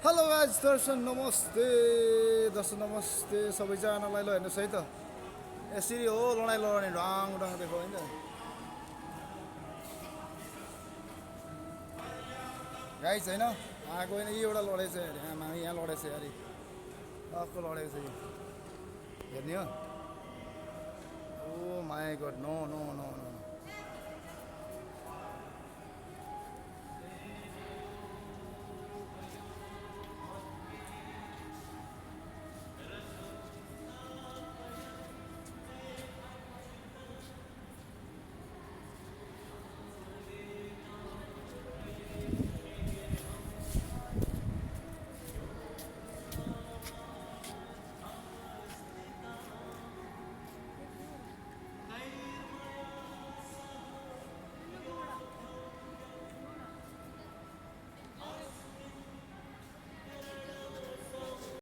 hello guys दर्शन नमस्ते दर्शन नमस्ते सबैजनालाई ल हेर्नुहोस् है त यसरी हो लडाइँ लडाउने ढाङ ढाङ देखो होइन गाइज होइन आएको होइन यी एउटा लडाइँ छ अरे आमा यहाँ लडाइँ छ अरे अर्को लडाइँ छ यो हेर्ने हो oh my god no no no no